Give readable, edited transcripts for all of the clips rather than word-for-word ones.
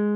Hi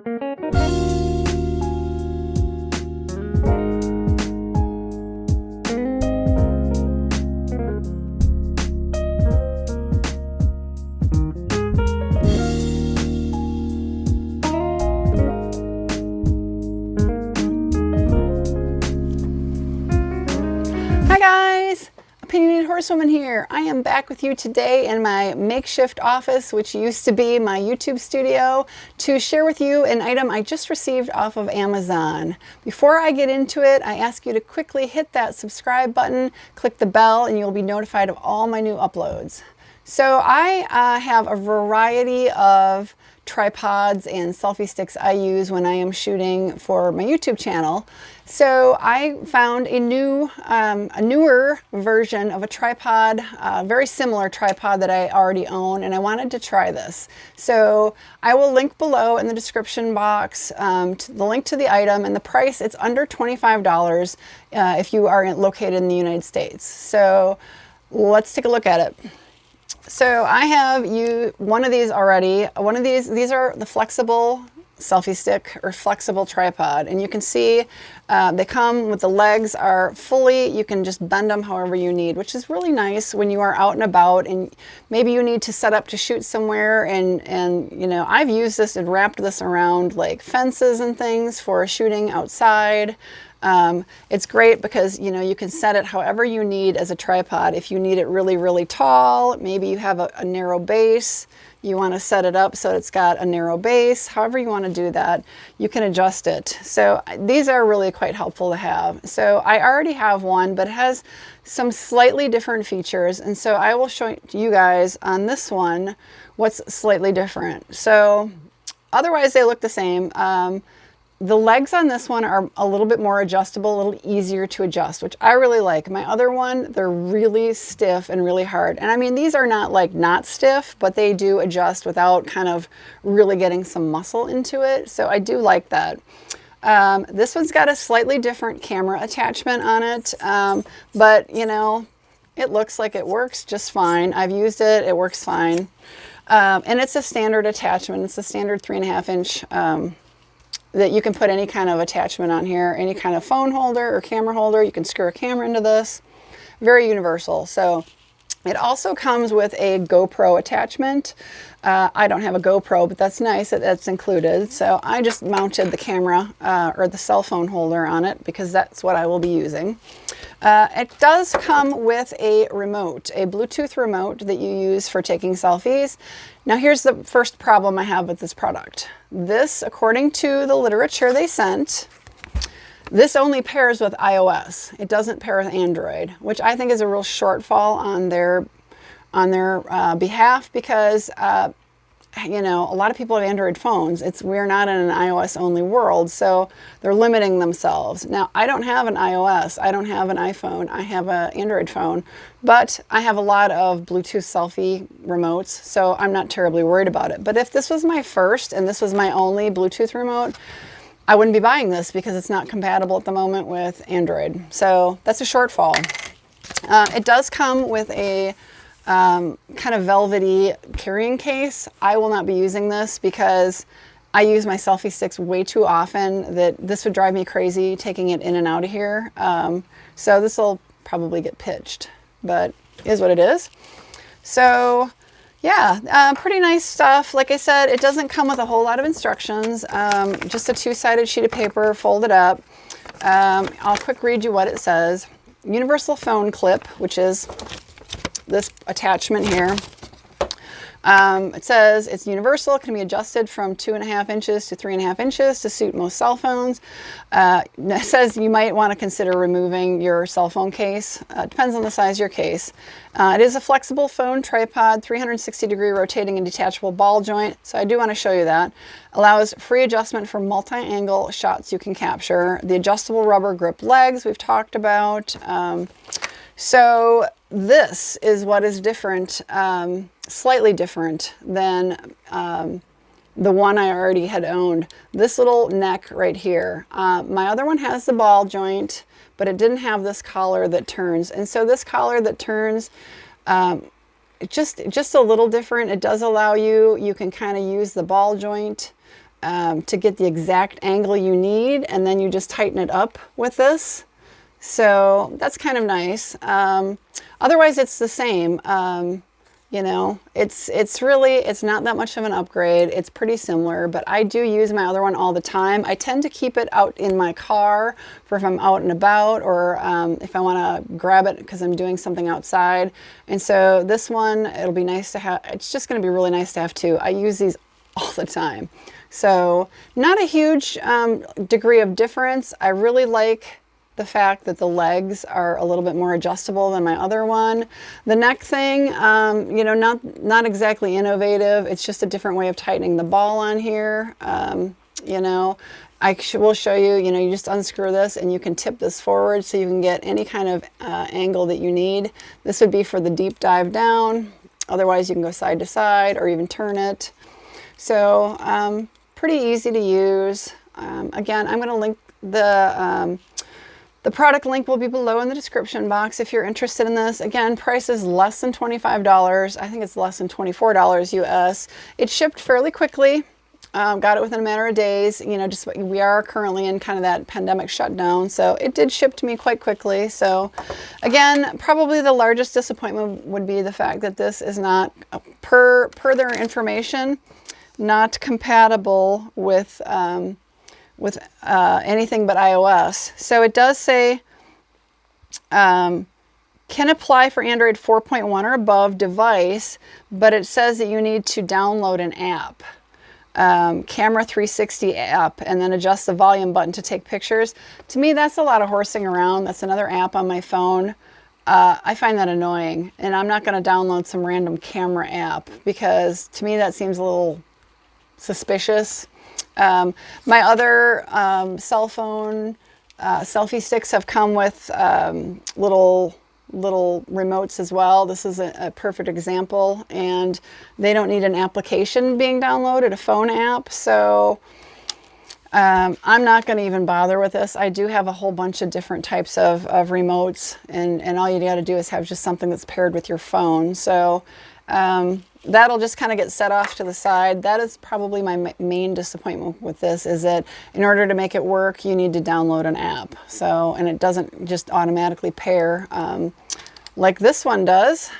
guys, Opinionated Horsewoman here. I am back with you today in my makeshift office, which used to be my YouTube studio, to share with you an item I just received off of Amazon. Before I get into it, I ask you to quickly hit that subscribe button, click the bell, and you'll be notified of all my new uploads. So I have a variety of tripods and selfie sticks I use when I am shooting for my YouTube channel. So I found a newer version of a tripod, very similar tripod that I already own, and I wanted to try this. So I will link below in the description box to the link to the item and the price. It's under $25 if you are located in the United States. So let's take a look at it. So I have one of these already. These are the flexible selfie stick or flexible tripod, and you can see they come with the legs are fully, you can just bend them however you need, which is really nice when you are out and about and maybe you need to set up to shoot somewhere, and you know, I've used this and wrapped this around like fences and things for shooting outside. It's great because, you know, you can set it however you need as a tripod. If you need it really, really tall, maybe you have a narrow base, you want to set it up so it's got a narrow base, however you want to do that, you can adjust it. So these are really quite helpful to have. So I already have one, but it has some slightly different features. And so I will show you guys on this one what's slightly different. So otherwise they look the same. The legs on this one are a little bit more adjustable, a little easier to adjust, which I really like. My other one, they're really stiff and really hard. And I mean, these are not like not stiff, but they do adjust without kind of really getting some muscle into it. So I do like that. This one's got a slightly different camera attachment on it, but you know, it looks like it works just fine. I've used it, it works fine. And it's a standard attachment. It's a standard 3.5 inch that you can put any kind of attachment on here, any kind of phone holder or camera holder. You can screw a camera into this. Very universal. So it also comes with a GoPro attachment. I don't have a GoPro, but that's nice that that's included. So I just mounted the camera or the cell phone holder on it because that's what I will be using. It does come with a remote, a Bluetooth remote that you use for taking selfies. Now here's the first problem I have with this product. This, according to the literature they sent, this only pairs with iOS. It doesn't pair with Android, which I think is a real shortfall on their behalf because you know, a lot of people have Android phones. We're not in an iOS only world, so they're limiting themselves. Now, I don't have an iOS, I don't have an iPhone, I have an Android phone, but I have a lot of Bluetooth selfie remotes, so I'm not terribly worried about it. But if this was my first and this was my only Bluetooth remote, I wouldn't be buying this because it's not compatible at the moment with Android. So that's a shortfall. It does come with a kind of velvety carrying case. I will not be using this because I use my selfie sticks way too often that this would drive me crazy taking it in and out of here. So this will probably get pitched, but it is what it is. So yeah, pretty nice stuff. Like I said, it doesn't come with a whole lot of instructions, just a two-sided sheet of paper folded up. I'll quick read you what it says. Universal phone clip, which is this attachment here. It says it's universal, can be adjusted from 2.5 inches to 3.5 inches to suit most cell phones. It says you might want to consider removing your cell phone case. Depends on the size of your case. It is a flexible phone tripod, 360-degree rotating and detachable ball joint. So I do want to show you that. Allows free adjustment for multi-angle shots you can capture. The adjustable rubber grip legs we've talked about. So this is what is different, slightly different than the one I already had owned. This little neck right here. My other one has the ball joint, but it didn't have this collar that turns. And so this collar that turns, just a little different. It does allow you can kind of use the ball joint to get the exact angle you need, and then you just tighten it up with this. So that's kind of nice. Otherwise it's the same. You know, it's not that much of an upgrade. It's pretty similar, but I do use my other one all the time. I tend to keep it out in my car for if I'm out and about, or if I want to grab it because I'm doing something outside. And so this one, it'll be nice to have. It's just going to be really nice to have too. I use these all the time. So not a huge degree of difference. I really like the fact that the legs are a little bit more adjustable than my other one. The neck thing, you know, not exactly innovative. It's just a different way of tightening the ball on here. You know, I will show you, you know, you just unscrew this and you can tip this forward so you can get any kind of angle that you need. This would be for the deep dive down. Otherwise you can go side to side or even turn it. So pretty easy to use. Again, I'm going to link the product link will be below in the description box if you're interested in this. Again, price is less than $25. I think it's less than $24 US. It shipped fairly quickly. Got it within a matter of days. You know, just we are currently in kind of that pandemic shutdown, so it did ship to me quite quickly. So again, probably the largest disappointment would be the fact that this is not, per their information, not compatible with anything but iOS. So it does say can apply for Android 4.1 or above device, but it says that you need to download an app, Camera 360 app, and then adjust the volume button to take pictures. To me, that's a lot of horsing around. That's another app on my phone. I find that annoying, and I'm not going to download some random camera app because to me that seems a little suspicious. My other cell phone selfie sticks have come with little remotes as well. This is a perfect example, and they don't need an application being downloaded, a phone app. So I'm not going to even bother with this. I do have a whole bunch of different types of remotes, and all you got to do is have just something that's paired with your phone. So that'll just kind of get set off to the side. That is probably my main disappointment with this, is that in order to make it work, you need to download an app. So, and it doesn't just automatically pair like this one does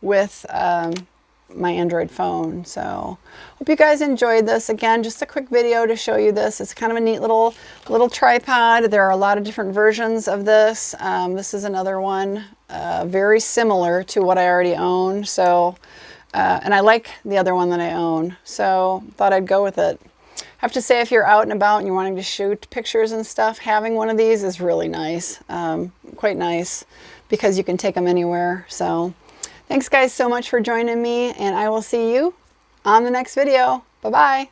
with my Android phone. So hope you guys enjoyed this. Again, just a quick video to show you this. It's kind of a neat little tripod. There are a lot of different versions of this. This is another one very similar to what I already own. So and I like the other one that I own, so thought I'd go with it. I have to say, if you're out and about and you're wanting to shoot pictures and stuff, having one of these is really nice, quite nice, because you can take them anywhere. So thanks guys so much for joining me, and I will see you on the next video. Bye-bye.